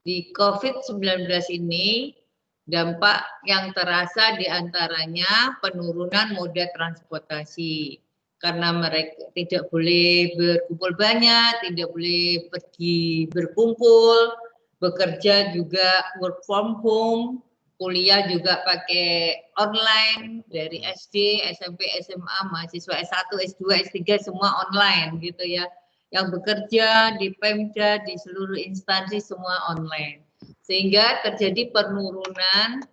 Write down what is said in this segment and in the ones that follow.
di COVID-19 ini dampak yang terasa diantaranya penurunan moda transportasi. Karena mereka tidak boleh berkumpul banyak, tidak boleh pergi berkumpul, bekerja juga work from home, kuliah juga pakai online dari SD, SMP, SMA, mahasiswa S1, S2, S3 semua online gitu ya. Yang bekerja di Pemda, di seluruh instansi semua online. Sehingga terjadi penurunan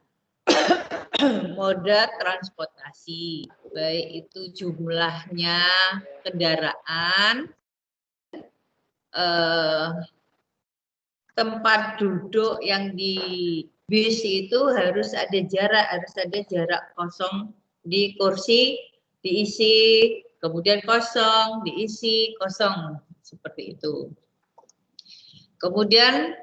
moda transportasi, baik itu jumlahnya kendaraan, tempat duduk yang di bis itu harus ada jarak kosong di kursi, diisi, kemudian kosong, diisi, kosong, seperti itu. Kemudian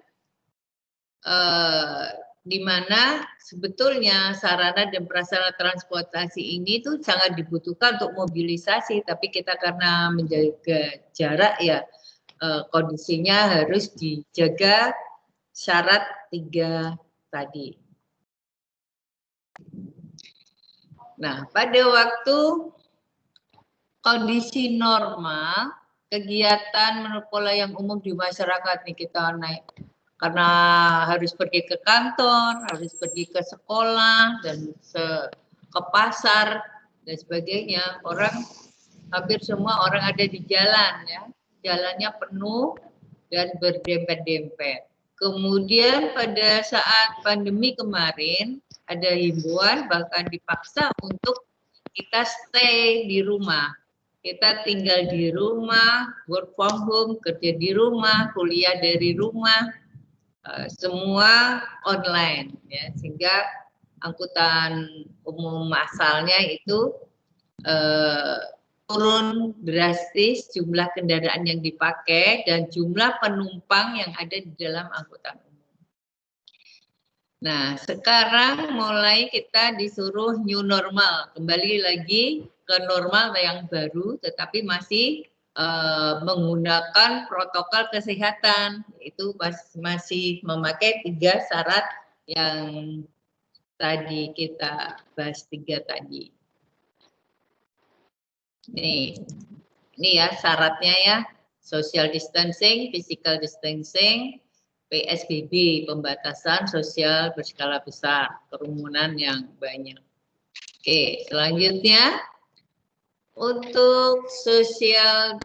di mana sebetulnya sarana dan prasarana transportasi ini tuh sangat dibutuhkan untuk mobilisasi, tapi kita karena menjaga jarak ya kondisinya harus dijaga syarat 3 tadi. Nah, pada waktu kondisi normal, kegiatan menurut pola yang umum di masyarakat nih kita naik karena harus pergi ke kantor, harus pergi ke sekolah dan ke pasar dan sebagainya. Orang hampir semua orang ada di jalan ya, jalannya penuh dan berdempet-dempet. Kemudian pada saat pandemi kemarin ada himbauan bahkan dipaksa untuk kita stay di rumah. Kita tinggal di rumah, work from home, kerja di rumah, kuliah dari rumah. Semua online ya, sehingga angkutan umum massalnya itu turun drastis jumlah kendaraan yang dipakai dan jumlah penumpang yang ada di dalam angkutan umum. Nah, sekarang mulai kita disuruh new normal, kembali lagi ke normal yang baru, tetapi masih menggunakan protokol kesehatan, itu masih memakai 3 syarat yang tadi kita bahas 3 tadi. Ini ya syaratnya ya, social distancing, physical distancing, PSBB, pembatasan sosial berskala besar, kerumunan yang banyak. Oke, selanjutnya untuk social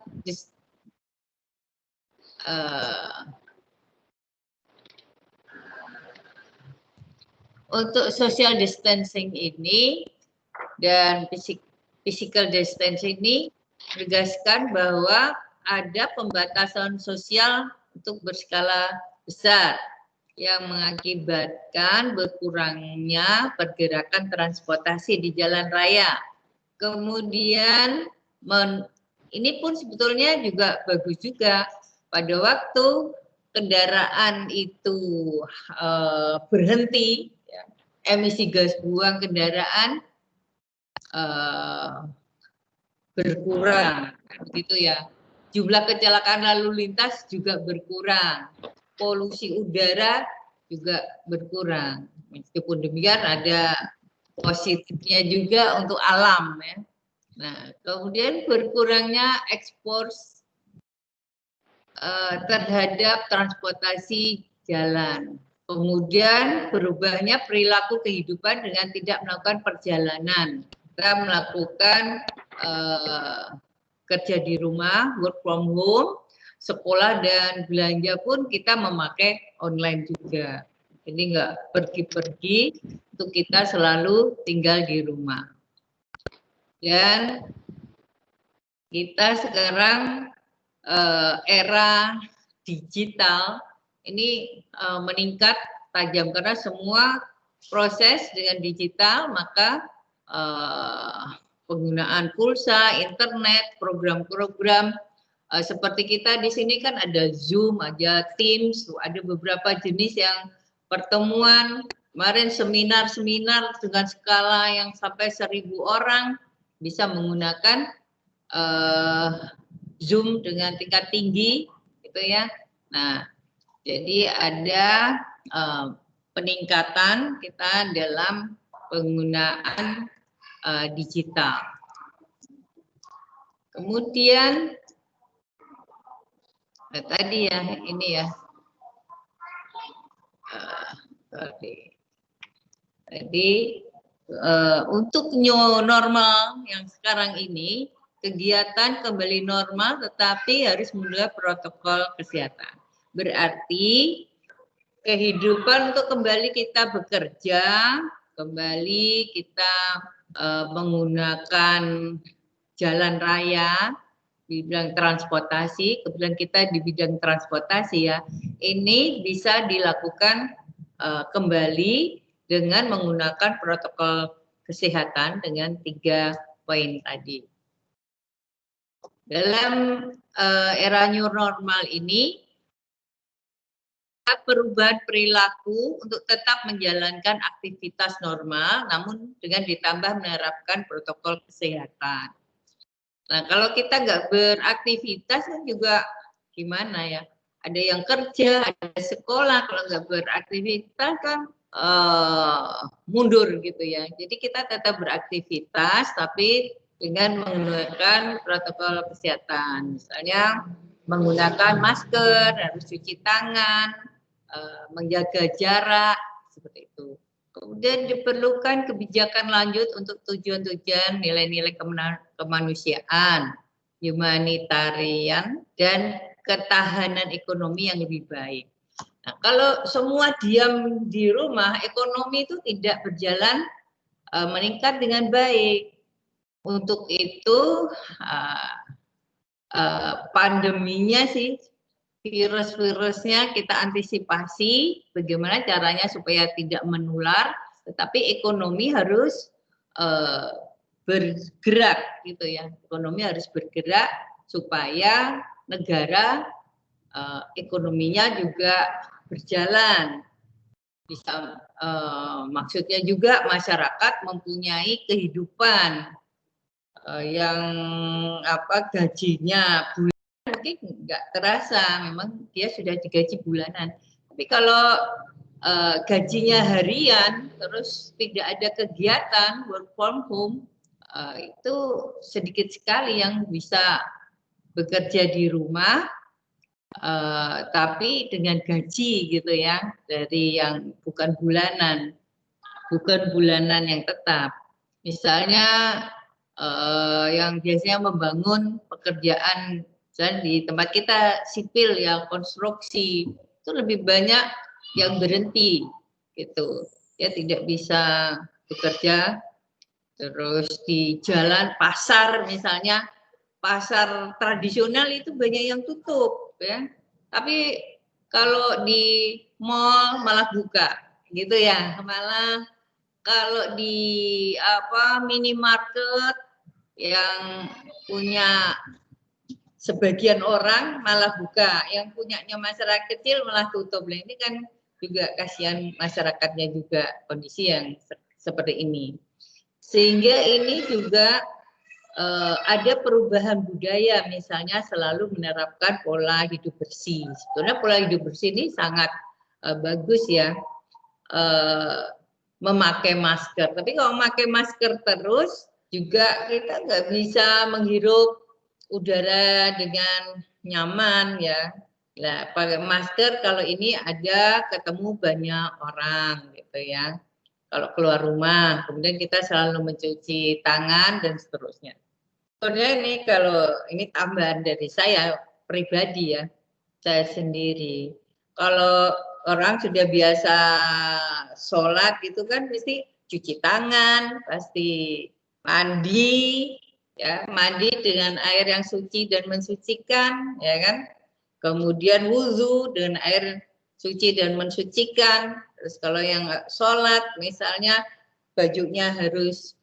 distancing ini dan physical distancing ini menegaskan bahwa ada pembatasan sosial untuk berskala besar yang mengakibatkan berkurangnya pergerakan transportasi di jalan raya. Kemudian ini pun sebetulnya juga bagus juga pada waktu kendaraan itu berhenti, ya, emisi gas buang kendaraan berkurang, begitu ya. Jumlah kecelakaan lalu lintas juga berkurang, polusi udara juga berkurang. Meskipun demikian ada positifnya juga untuk alam ya. Nah, kemudian berkurangnya ekspor terhadap transportasi jalan. Kemudian berubahnya perilaku kehidupan dengan tidak melakukan perjalanan. Kita melakukan kerja di rumah, work from home, sekolah dan belanja pun kita memakai online juga. Jadi nggak pergi-pergi, untuk kita selalu tinggal di rumah. Dan kita sekarang era digital ini meningkat tajam karena semua proses dengan digital, maka penggunaan pulsa, internet, program-program seperti kita di sini kan ada Zoom, ada Teams, ada beberapa jenis yang pertemuan. Kemarin seminar-seminar dengan skala yang sampai 1.000 orang bisa menggunakan Zoom dengan tingkat tinggi, gitu ya. Nah, Jadi ada peningkatan kita dalam penggunaan digital. Kemudian tadi ya ini ya. Jadi untuk new normal yang sekarang ini kegiatan kembali normal tetapi harus melalui protokol kesehatan. Berarti kehidupan untuk kembali kita bekerja, kembali kita menggunakan jalan raya, di bidang transportasi, kebetulan kita di bidang transportasi ya, ini bisa dilakukan kembali dengan menggunakan protokol kesehatan dengan 3 poin tadi. Dalam era new normal ini, perubahan perilaku untuk tetap menjalankan aktivitas normal, namun dengan ditambah menerapkan protokol kesehatan. Nah, kalau kita nggak beraktivitas kan juga gimana ya? Ada yang kerja, ada sekolah, kalau nggak beraktivitas kan mundur gitu ya. Jadi kita tetap beraktivitas, tapi dengan menggunakan protokol kesehatan. Misalnya menggunakan masker, harus cuci tangan, menjaga jarak, seperti itu. Kemudian diperlukan kebijakan lanjut untuk tujuan-tujuan nilai-nilai kemanusiaan, humanitarian, dan ketahanan ekonomi yang lebih baik. Nah, kalau semua diam di rumah, ekonomi itu tidak berjalan meningkat dengan baik. Untuk itu pandeminya sih, virus-virusnya kita antisipasi bagaimana caranya supaya tidak menular, tetapi ekonomi harus bergerak gitu ya. Ekonomi harus bergerak supaya negara ekonominya juga berjalan. Bisa maksudnya juga masyarakat mempunyai kehidupan yang gajinya mungkin nggak terasa, memang dia sudah digaji bulanan. Tapi kalau gajinya harian, terus tidak ada kegiatan work from home, itu sedikit sekali yang bisa bekerja di rumah, tapi dengan gaji gitu ya, dari yang bukan bulanan yang tetap. Misalnya yang biasanya membangun pekerjaan dan di tempat kita sipil ya, konstruksi itu lebih banyak yang berhenti gitu ya, tidak bisa bekerja. Terus di jalan pasar misalnya, pasar tradisional itu banyak yang tutup ya, tapi kalau di mall malah buka gitu ya. Malah kalau di minimarket yang punya sebagian orang malah buka, yang punyanya masyarakat kecil malah tutup. Nah, ini kan juga kasihan masyarakatnya juga kondisi yang seperti ini. Sehingga ini juga ada perubahan budaya, misalnya selalu menerapkan pola hidup bersih. Sebenarnya pola hidup bersih ini sangat bagus ya, memakai masker. Tapi kalau memakai masker terus juga kita nggak bisa menghirup udara dengan nyaman ya. Nah, pakai masker kalau ini ada ketemu banyak orang gitu ya. Kalau keluar rumah, kemudian kita selalu mencuci tangan dan seterusnya. Sebenarnya ini kalau ini tambahan dari saya pribadi ya, saya sendiri. Kalau orang sudah biasa sholat itu kan mesti cuci tangan, pasti mandi, ya mandi dengan air yang suci dan mensucikan, ya kan. Kemudian wudhu dengan air suci dan mensucikan. Terus kalau yang sholat misalnya bajunya harus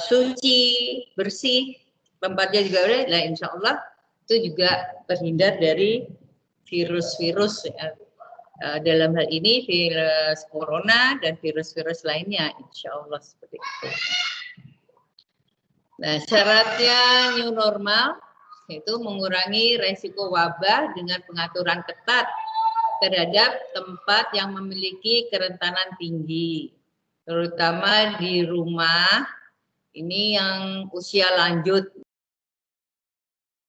suci, bersih, tempatnya juga udah, nah insya Allah itu juga terhindar dari virus-virus dalam hal ini virus corona dan virus-virus lainnya, insya Allah seperti itu. Nah, syaratnya new normal itu mengurangi resiko wabah dengan pengaturan ketat terhadap tempat yang memiliki kerentanan tinggi, terutama di rumah. Ini yang usia lanjut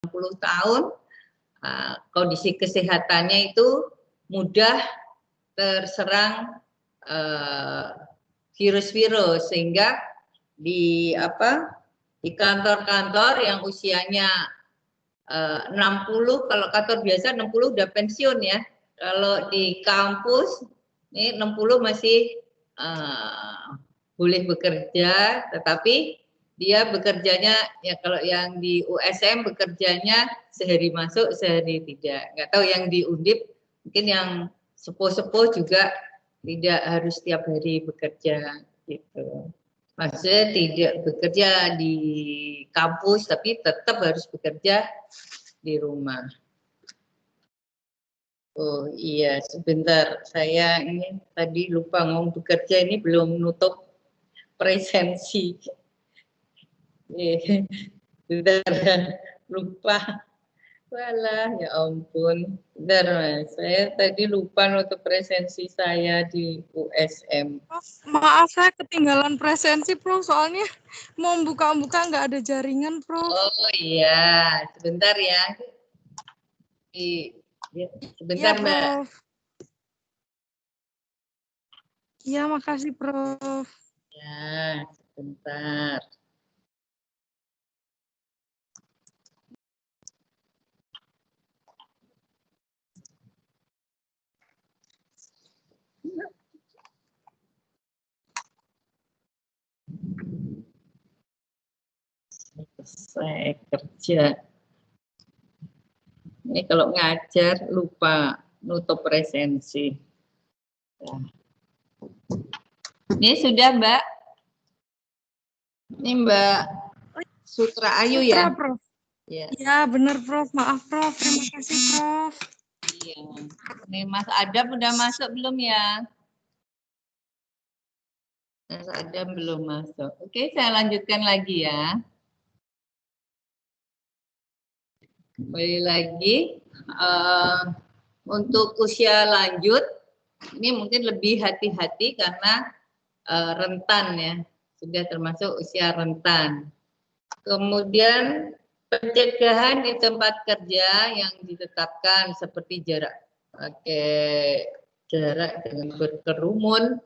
60 tahun, kondisi kesehatannya itu mudah terserang virus-virus, sehingga di kantor-kantor yang usianya 60, kalau kantor biasa 60 udah pensiun ya. Kalau di kampus ini 60 masih boleh bekerja, tetapi dia bekerjanya ya kalau yang di USM bekerjanya sehari masuk sehari tidak. Nggak tahu yang di Undip, mungkin yang sepuh-sepuh juga tidak harus setiap hari bekerja gitu. Maksudnya tidak bekerja di kampus tapi tetap harus bekerja di rumah. Oh iya, sebentar, saya ini tadi lupa ngomong bekerja, ini belum nutup presensi. Bentar, lupa. Walah, ya ampun. Bentar, Mas. Saya tadi lupa nutup presensi saya di USM. Maaf, saya ketinggalan presensi, Prof. Soalnya mau buka-buka nggak ada jaringan, Prof. Oh iya, sebentar ya. Sebentar, Ya, Mbak. Prof. Iya, makasih, Prof. Ya, sebentar. Saya kerja. Ini kalau ngajar lupa nutup presensi. Ini sudah, Mbak. Ini Mbak Sutra Ayu ya? Prof. Ya. Ya, benar, Prof. Maaf, Prof. Terima kasih, Prof. Iya. Ini Mas Adam udah masuk belum ya? Mas Adam belum masuk. Oke, saya lanjutkan lagi ya. Kembali lagi. Untuk usia lanjut, ini mungkin lebih hati-hati karena rentan ya. Sudah termasuk usia rentan. Kemudian pencegahan di tempat kerja yang ditetapkan seperti jarak dengan berkerumun.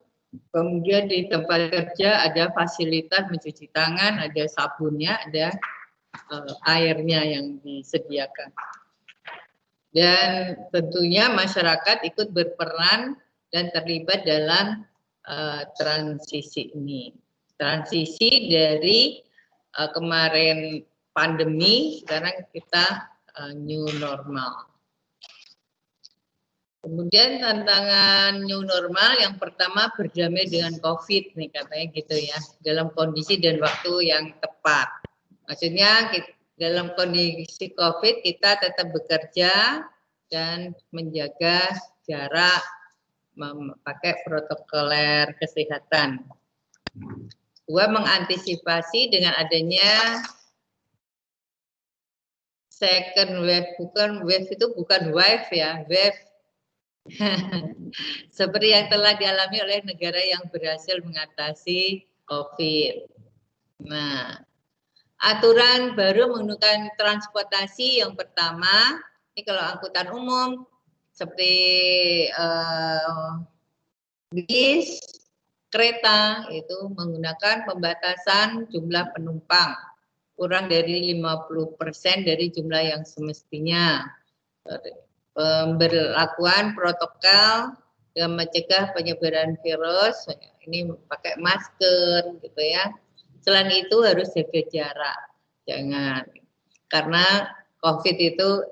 Kemudian di tempat kerja ada fasilitas mencuci tangan, ada sabunnya, ada airnya yang disediakan. Dan tentunya masyarakat ikut berperan dan terlibat dalam transisi ini. Transisi dari kemarin pandemi, sekarang kita new normal. Kemudian tantangan new normal yang pertama berdamai dengan COVID nih katanya gitu ya, dalam kondisi dan waktu yang tepat. Maksudnya dalam kondisi COVID kita tetap bekerja dan menjaga jarak, memakai protokoler kesehatan. Dua, mengantisipasi dengan adanya second wave, bukan wave itu bukan wave ya, wave. Seperti yang telah dialami oleh negara yang berhasil mengatasi COVID. Nah, aturan baru menggunakan transportasi yang pertama, ini kalau angkutan umum seperti bis, kereta itu menggunakan pembatasan jumlah penumpang kurang dari 50% dari jumlah yang semestinya. Pemberlakuan protokol yang mencegah penyebaran virus, ini pakai masker gitu ya. Selain itu harus jaga jarak, jangan, karena COVID itu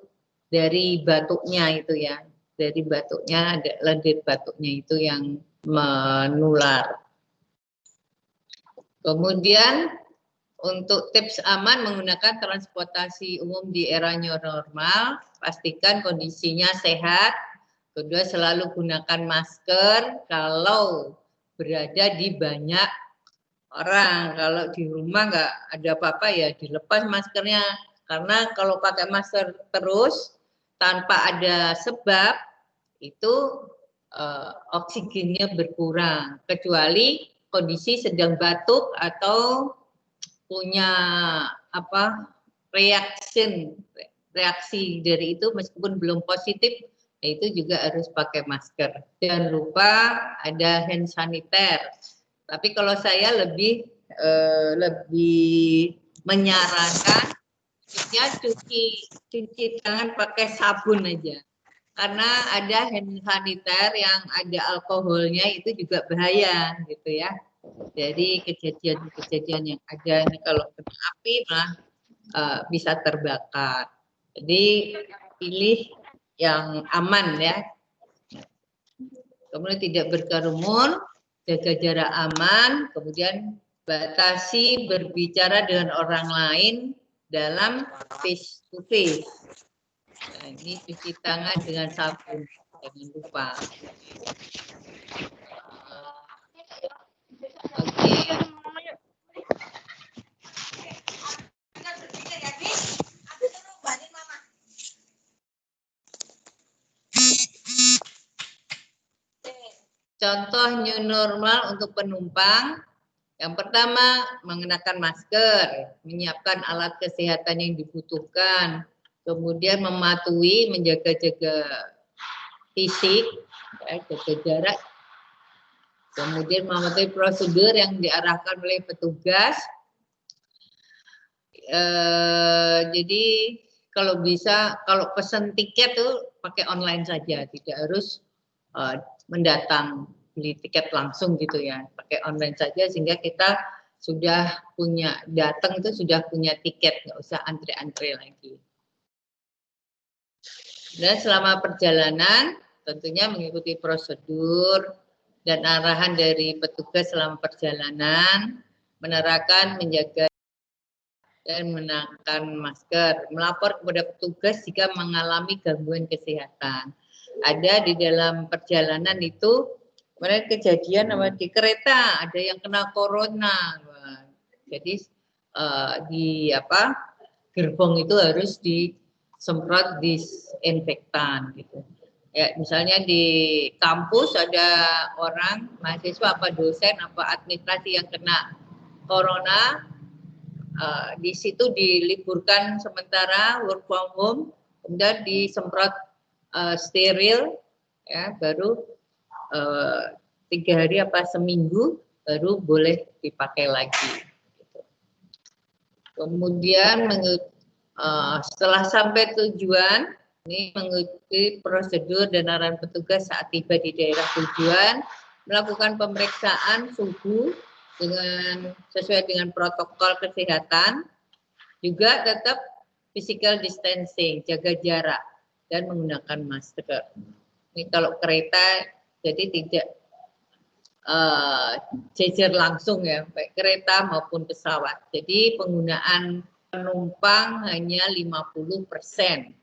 dari batuknya itu ya, dari batuknya ada lendir batuknya itu yang menular. Kemudian untuk tips aman menggunakan transportasi umum di era new normal, pastikan kondisinya sehat. Kedua, selalu gunakan masker kalau berada di banyak orang. Kalau di rumah nggak ada apa-apa ya dilepas maskernya. Karena kalau pakai masker terus tanpa ada sebab, itu oksigennya berkurang, kecuali kondisi sedang batuk atau punya reaksi dari itu meskipun belum positif, itu juga harus pakai masker. Jangan lupa ada hand sanitizer. Tapi kalau saya lebih menyarankan ya cuci tangan pakai sabun aja. Karena ada hand sanitizer yang ada alkoholnya itu juga bahaya gitu ya. Jadi kejadian yang ada ini kalau kena api malah bisa terbakar. Jadi pilih yang aman ya. Kemudian tidak berkerumun, jaga jarak aman, kemudian batasi berbicara dengan orang lain dalam face to face. Nah, ini cuci tangan dengan sabun, jangan lupa. Oke. Contoh new normal untuk penumpang. Yang pertama, mengenakan masker, menyiapkan alat kesehatan yang dibutuhkan, kemudian mematuhi, menjaga-jaga fisik, ya, jaga jarak, kemudian mematuhi prosedur yang diarahkan oleh petugas. Jadi kalau bisa, kalau pesan tiket tuh pakai online saja, tidak harus mendatang beli tiket langsung gitu ya, pakai online saja sehingga kita sudah punya, datang itu sudah punya tiket, nggak usah antre-antre lagi. Dan selama perjalanan tentunya mengikuti prosedur dan arahan dari petugas selama perjalanan, menerapkan, menjaga dan mengenakan masker, melapor kepada petugas jika mengalami gangguan kesehatan. Ada di dalam perjalanan itu kemarin kejadian di kereta ada yang kena corona. Jadi di gerbong itu harus disemprot disinfektan gitu. Ya, misalnya di kampus ada orang mahasiswa apa dosen apa administrasi yang kena corona, di situ diliburkan sementara, work from home, kemudian disemprot steril, ya, baru 3 hari apa seminggu baru boleh dipakai lagi. Kemudian setelah sampai tujuan, ini mengikuti prosedur dan arahan petugas saat tiba di daerah tujuan, melakukan pemeriksaan suhu sesuai dengan protokol kesehatan, juga tetap physical distancing, jaga jarak, dan menggunakan masker. Ini kalau kereta jadi tidak jejer langsung ya, baik kereta maupun pesawat. Jadi penggunaan penumpang hanya 50%.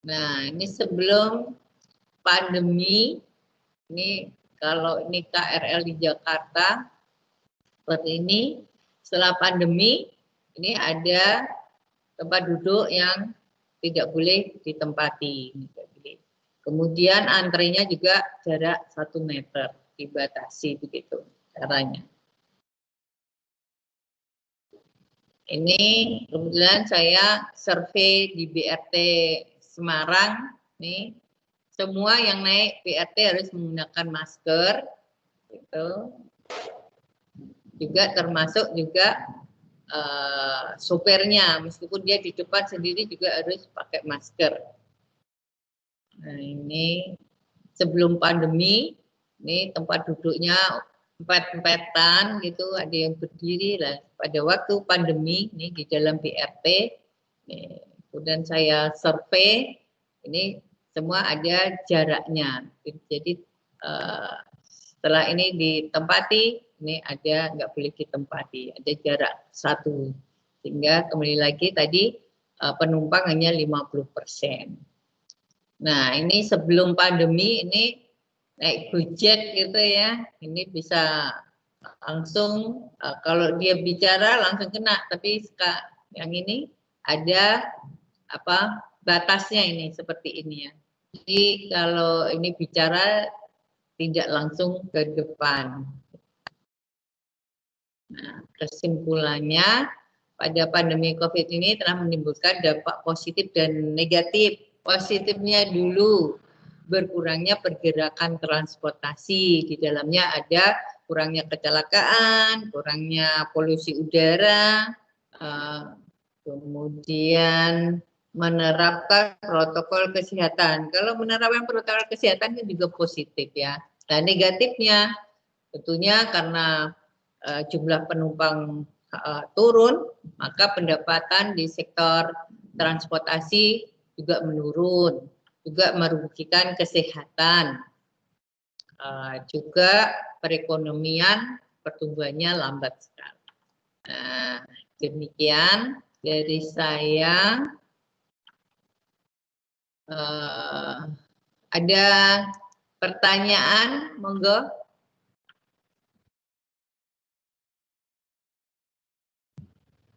Nah, ini sebelum pandemi, ini kalau ini KRL di Jakarta, seperti ini. Setelah pandemi, ini ada tempat duduk yang tidak boleh ditempati. Kemudian antrenya juga jarak 1 meter, dibatasi begitu caranya. Ini kemudian saya survei di BRT Semarang, nih semua yang naik BRT harus menggunakan masker, gitu. Juga termasuk juga sopirnya, meskipun dia di depan sendiri juga harus pakai masker. Nah ini sebelum pandemi, ini tempat duduknya empet-empetan gitu, ada yang berdiri lah. Pada waktu pandemi ini di dalam BRT, kemudian saya survei, ini semua ada jaraknya. Jadi setelah ini ditempati, ini ada nggak boleh ditempati, ada jarak 1. Sehingga kembali lagi tadi penumpang hanya 50%. Nah ini sebelum pandemi ini naik Gojek gitu ya, ini bisa langsung kalau dia bicara langsung kena, tapi yang ini ada batasnya ini seperti ini ya. Jadi kalau ini bicara tidak langsung ke depan. Nah, kesimpulannya pada pandemi COVID ini telah menimbulkan dampak positif dan negatif. Positifnya dulu, berkurangnya pergerakan transportasi. Di dalamnya ada kurangnya kecelakaan, kurangnya polusi udara, kemudian menerapkan protokol kesehatan. Kalau menerapkan protokol kesehatan itu juga positif ya. Nah, negatifnya tentunya karena jumlah penumpang turun, maka pendapatan di sektor transportasi juga menurun, juga merugikan kesehatan, juga perekonomian pertumbuhannya lambat sekali. Nah, demikian dari saya. Ada pertanyaan, monggo.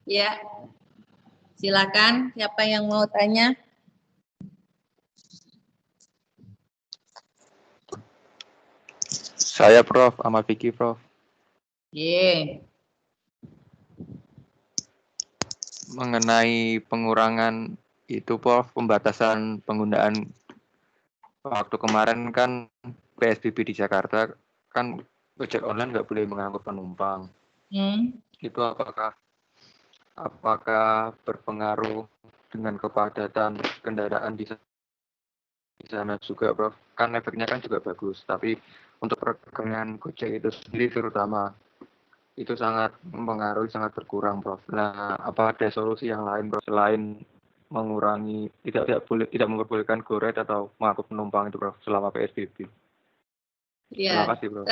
Ya, silakan. Siapa yang mau tanya? Saya Prof, sama Vicky Prof. Yeah. Mengenai pengurangan itu Prof, pembatasan penggunaan waktu kemarin kan PSBB di Jakarta kan ojek online nggak boleh mengangkut penumpang. Itu apakah berpengaruh dengan kepadatan kendaraan di sana juga Prof? Kan efeknya kan juga bagus, tapi untuk perdagangan Gojek itu sendiri terutama itu sangat mempengaruhi, sangat berkurang Prof. Nah, apa ada solusi yang lain Prof selain mengurangi tidak memperbolehkan GoRide atau mengangkut penumpang itu Prof selama PSBB? Ya, Terima kasih Prof.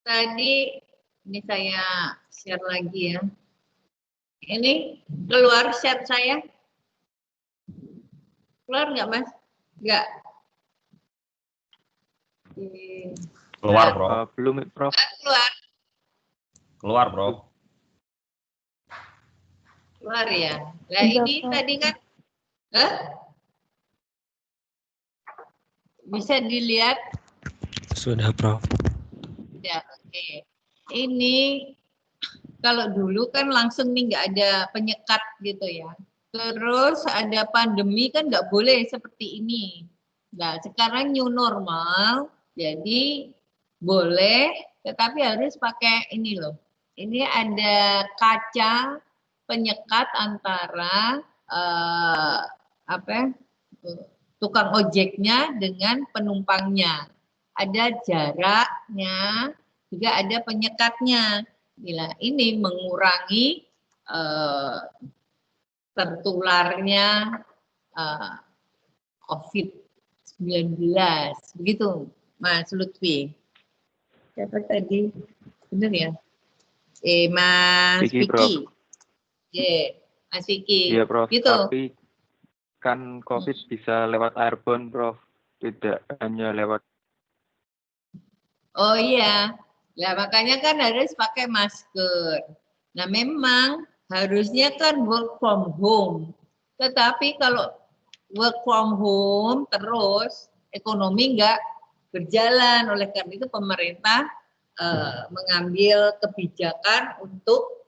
Tadi ini saya share lagi ya. Ini keluar share saya. Keluar nggak Mas? Nggak. Keluar Prof. Belum Prof. Keluar. Keluar Prof. Keluar ya. Nah ini tadi kan, bisa dilihat. Sudah Prof. Ya, oke. Ini kalau dulu kan langsung nih nggak ada penyekat gitu ya. Terus ada pandemi kan nggak boleh seperti ini. Nah sekarang new normal, jadi boleh, tetapi harus pakai ini loh. Ini ada kaca penyekat antara tukang ojeknya dengan penumpangnya. Ada jaraknya, juga ada penyekatnya. Ini mengurangi tertularnya COVID-19. Begitu, Mas Lutfi. Siapa tadi? Benar ya? Mas Vicky. Mas Vicky. Iya Prof, gitu. tapi kan COVID bisa lewat airborne Prof, tidak hanya lewat. Oh iya, ya makanya kan harus pakai masker. Nah memang harusnya kan work from home. Tetapi kalau work from home terus ekonomi nggak berjalan. Oleh karena itu pemerintah mengambil kebijakan untuk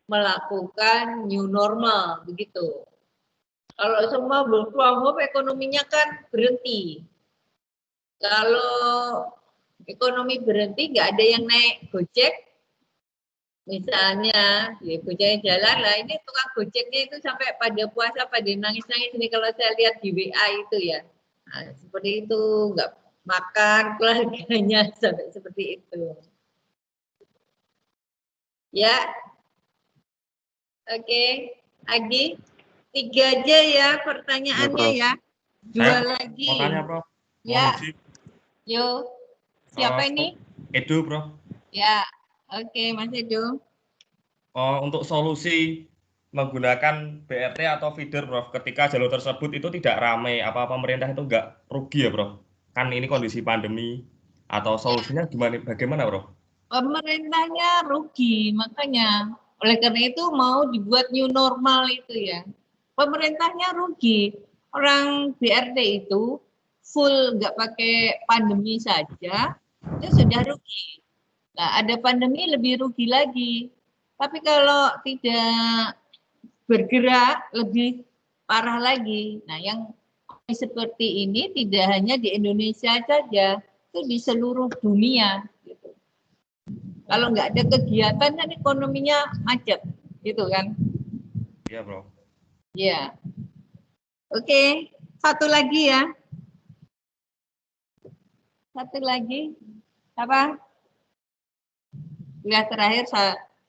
melakukan new normal begitu. Kalau semua work from home ekonominya kan berhenti. Kalau ekonomi berhenti, nggak ada yang naik Gojek, misalnya, ya Gojek jalan lah. Ini tukang Gojeknya itu sampai pada puasa, pada nangis-nangis ini kalau saya lihat di WA itu ya. Nah, seperti itu, nggak makan keluarganya sampai seperti itu. Ya, oke, Agi, 3 aja ya pertanyaannya ya. 2 lagi. Mau tanya Prof. Ya, yuk. Siapa ini? Edo, Prof. Ya, oke, Mas Edo. Untuk solusi menggunakan BRT atau feeder, Prof, ketika jalur tersebut itu tidak ramai, apa pemerintah itu nggak rugi ya, Prof? Kan ini kondisi pandemi, atau solusinya bagaimana, Prof? pemerintahnya rugi, makanya oleh karena itu mau dibuat new normal itu ya. Pemerintahnya rugi. Orang BRT itu full nggak pakai pandemi saja, itu sudah rugi. Nah, ada pandemi lebih rugi lagi. Tapi kalau tidak bergerak lebih parah lagi. Nah, yang seperti ini tidak hanya di Indonesia saja, itu di seluruh dunia. Gitu. Kalau nggak ada kegiatan kan ekonominya macet, gitu kan? Iya, Bro. Ya, oke. Satu lagi ya. Satu lagi. Apa? Kuliah terakhir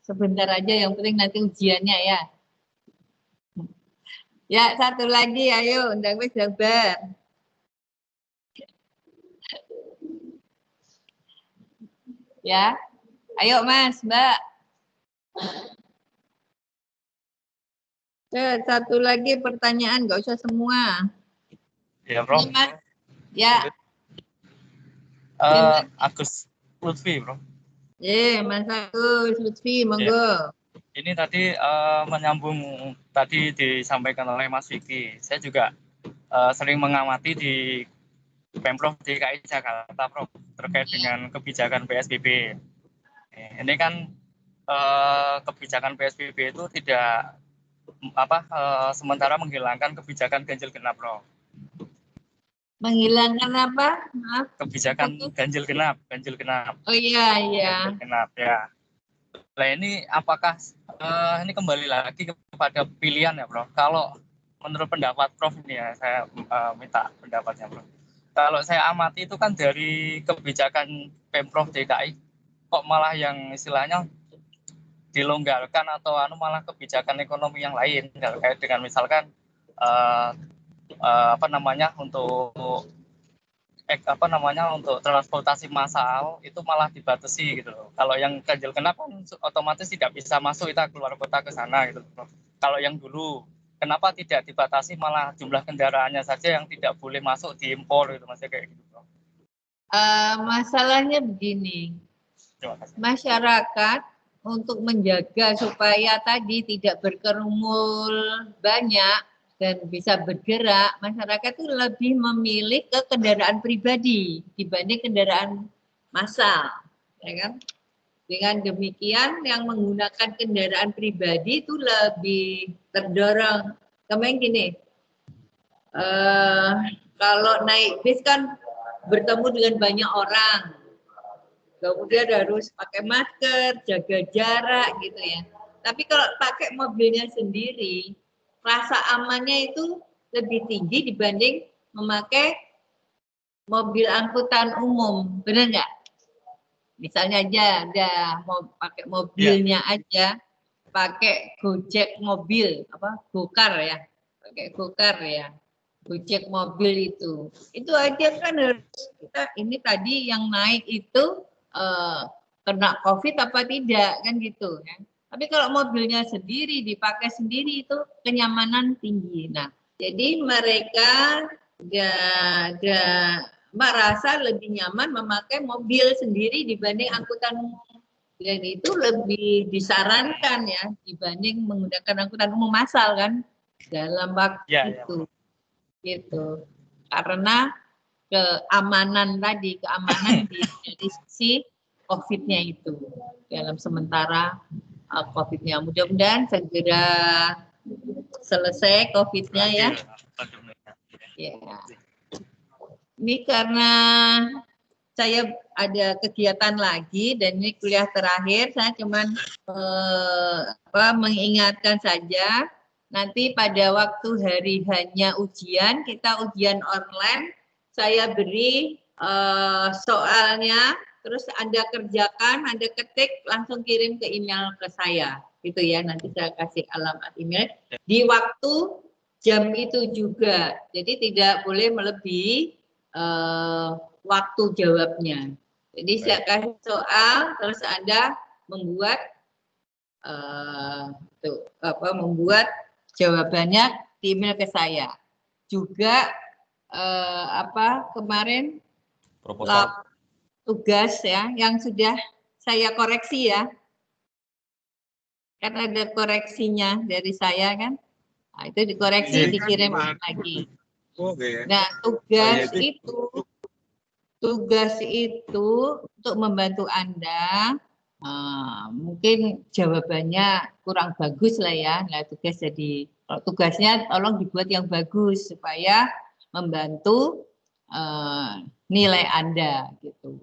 sebentar aja, yang penting nanti ujiannya ya. Ya, satu lagi, ayo, undang wis sabar. Ya, ayo Mas, Mbak. Satu lagi pertanyaan, nggak usah semua. Ya, Bro. Ini, Mas. Ya, Agus Lutfi, Bro. Mas Agus Lutfi, monggo. Ini tadi menyambung tadi disampaikan oleh Mas Vicky. Saya juga sering mengamati di Pemprov DKI Jakarta, Prof, terkait dengan kebijakan PSBB. Ini kan kebijakan PSBB itu tidak sementara menghilangkan kebijakan ganjil genap, Prof. Menghilangkan apa? Maaf. Kebijakan ganjil genap. Oh iya, iya. Ganjil genap, ya. Nah, ini apakah ini kembali lagi kepada pilihan ya, Prof? Kalau menurut pendapat Prof ini ya, saya minta pendapatnya, Prof. Kalau saya amati itu kan dari kebijakan Pemprov DKI, kok malah yang istilahnya dilonggarkan atau malah kebijakan ekonomi yang lain, terkait dengan misalkan untuk transportasi massal itu malah dibatasi gitu loh. Kalau yang ganjil genap kan otomatis tidak bisa masuk, kita keluar kota ke sana gitu loh. Kalau yang dulu kenapa tidak dibatasi, malah jumlah kendaraannya saja yang tidak boleh masuk diimpor gitu, masih kayak gitu loh. Masalahnya begini. Masyarakat untuk menjaga supaya tadi tidak berkerumun banyak dan bisa bergerak, masyarakat itu lebih memilih ke kendaraan pribadi dibanding kendaraan massal, ya kan? Dengan demikian yang menggunakan kendaraan pribadi itu lebih terdorong. Kemarin gini, kalau naik bis kan bertemu dengan banyak orang, kemudian harus pakai masker, jaga jarak gitu ya. Tapi kalau pakai mobilnya sendiri, rasa amannya itu lebih tinggi dibanding memakai mobil angkutan umum, benar nggak? Misalnya aja mau pakai mobilnya aja, pakai Gojek mobil, Gokar ya, pakai Gokar ya, Gojek mobil itu aja kan harus kita ini tadi yang naik itu kena COVID apa tidak kan gitu ya. Tapi kalau mobilnya sendiri dipakai sendiri itu kenyamanan tinggi. Nah, jadi mereka merasa lebih nyaman memakai mobil sendiri dibanding angkutan umum. Dan itu lebih disarankan ya dibanding menggunakan angkutan umum massal kan dalam waktu itu. Gitu. Karena keamanan di sisi COVID-nya itu dalam sementara COVID-nya, mudah-mudahan segera selesai COVID-nya ya. Ya. Ini karena saya ada kegiatan lagi dan ini kuliah terakhir, saya cuman mengingatkan saja. Nanti pada waktu hari hanya ujian, kita ujian online, saya beri soalnya, terus Anda kerjakan, Anda ketik, langsung kirim ke email ke saya. Gitu ya, nanti saya kasih alamat email. Di waktu jam itu juga, jadi tidak boleh melebihi waktu jawabnya. Jadi saya kasih soal, terus Anda membuat membuat jawabannya di email ke saya. Juga kemarin tugas ya yang sudah saya koreksi ya. Kan ada koreksinya dari saya kan. Nah, itu dikoreksi, dikirim lagi. Nah, tugas itu untuk membantu Anda, mungkin jawabannya kurang bagus lah ya. Nah, tugasnya tolong dibuat yang bagus supaya membantu nilai Anda gitu.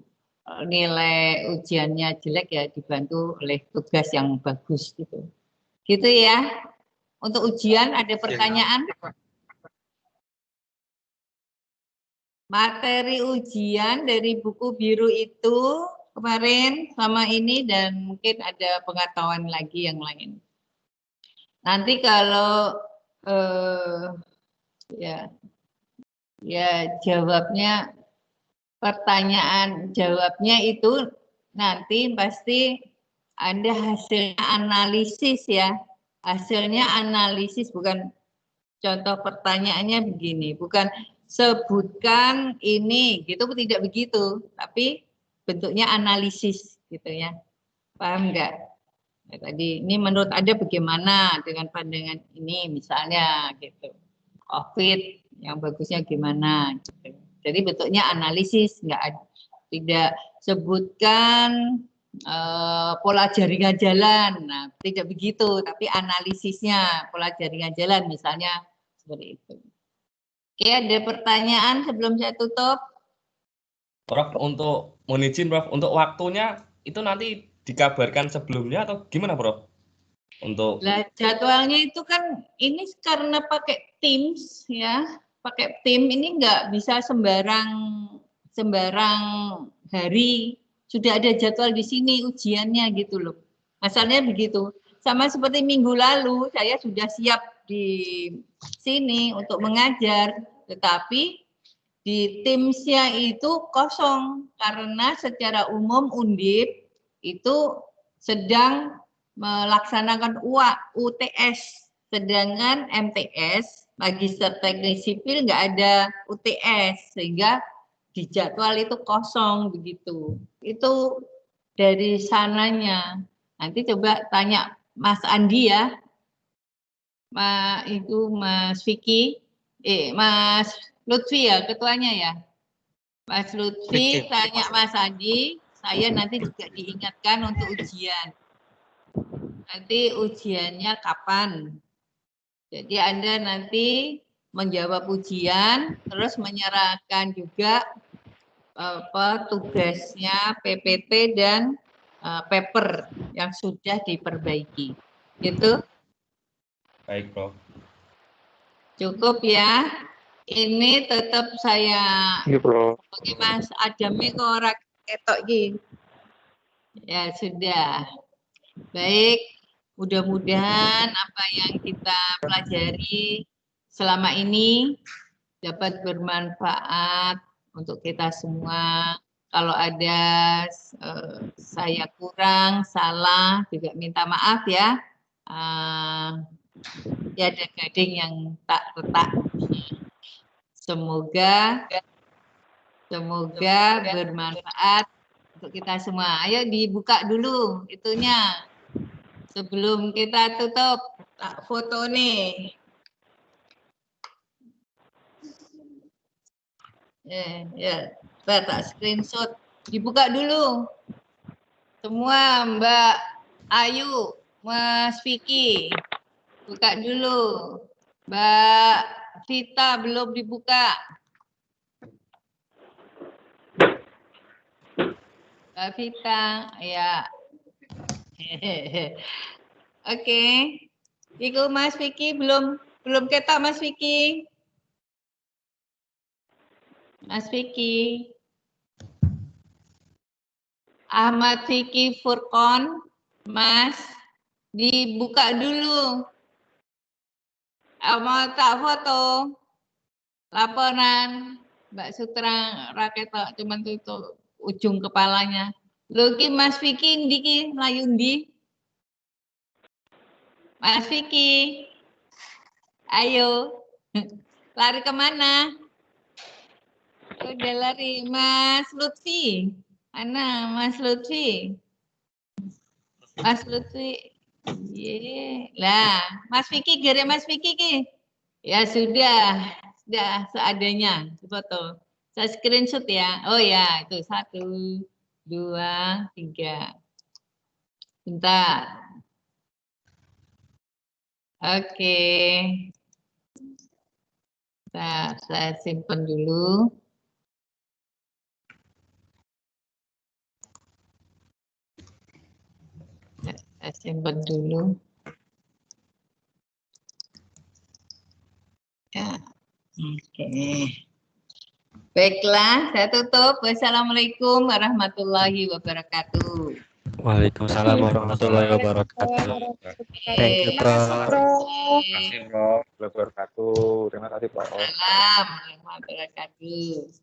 Nilai ujiannya jelek ya dibantu oleh tugas yang bagus gitu. Gitu ya. Untuk ujian ada pertanyaan? Materi ujian dari buku biru itu kemarin sama ini dan mungkin ada pengetahuan lagi yang lain. Nanti kalau ya jawabnya pertanyaan jawabnya itu nanti pasti Anda hasilnya analisis ya. Hasilnya analisis bukan contoh pertanyaannya begini, bukan sebutkan ini gitu, tidak begitu, tapi bentuknya analisis gitu ya. Paham enggak? Ya, tadi ini menurut Anda bagaimana dengan pandangan ini misalnya gitu. COVID yang bagusnya gimana gitu. Jadi bentuknya analisis, tidak sebutkan pola jaringan jalan. Nah, tidak begitu, tapi analisisnya pola jaringan jalan misalnya seperti itu. Oke, ada pertanyaan sebelum saya tutup? Prof, untuk mohon izin Prof, untuk waktunya itu nanti dikabarkan sebelumnya atau gimana Prof? Untuk jadwalnya itu kan ini karena pakai Teams ya, pakai tim ini nggak bisa sembarang hari sudah ada jadwal di sini ujiannya gitu loh. Asalnya begitu. Sama seperti minggu lalu saya sudah siap di sini untuk mengajar, tetapi di Teams-nya itu kosong karena secara umum Undip itu sedang melaksanakan UTS, sedangkan MTS Magister Teknik Sipil nggak ada UTS sehingga di jadwal itu kosong begitu. Itu dari sananya. Nanti coba tanya Mas Andi ya, Mas Vicky, Mas Lutfi ya ketuanya ya. Mas Lutfi tanya Mas Andi, saya nanti juga diingatkan untuk ujian. Nanti ujiannya kapan? Jadi Anda nanti menjawab ujian, terus menyerahkan juga tugasnya PPT dan paper yang sudah diperbaiki. Gitu? baik Prof. Cukup ya. Ini tetap saya bagi Mas Adami kok ora ketok iki. Ya sudah. Baik, mudah-mudahan apa yang kita pelajari selama ini dapat bermanfaat untuk kita semua. Kalau ada saya kurang, salah, juga minta maaf ya. Ya ada gading yang tak retak. Semoga bermanfaat untuk kita semua. Ayo dibuka dulu itunya. Sebelum kita tutup, tak foto nih. Ya, tak screenshot. Dibuka dulu. Semua Mbak Ayu, Mas Vicky. Buka dulu. Mbak Vita belum dibuka. Mbak Vita, ya. Oke. Iku Mas Vicky belum ketok Mas Vicky. Mas Vicky. Ahmad Vicky Furqon, Mas, dibuka dulu. Mau tak foto laporan Mbak Sutra Raketo cuman itu ujung kepalanya. Lho ki Mas Vicky ndiki mlayu ndi? Mas Vicky. Ayo. Lari kemana? Udah lari Mas Lutfi. Mana Mas Lutfi? Mas Lutfi. Ye. Lah, Mas Vicky, gere Mas Vicky ki. Ya sudah seadanya. Foto. Saya screenshot ya. Oh ya, itu 1, 2, 3. Bentar. Oke. Bentar, saya simpan dulu. Saya simpan dulu. Ya. Oke. Baiklah, saya tutup. Wassalamualaikum warahmatullahi wabarakatuh. Waalaikumsalam warahmatullahi wabarakatuh. Thank you, Prof. Terima kasih, Prof. Wabarakatuh. Terima kasih, Prof. Salam warahmatullahi wabarakatuh.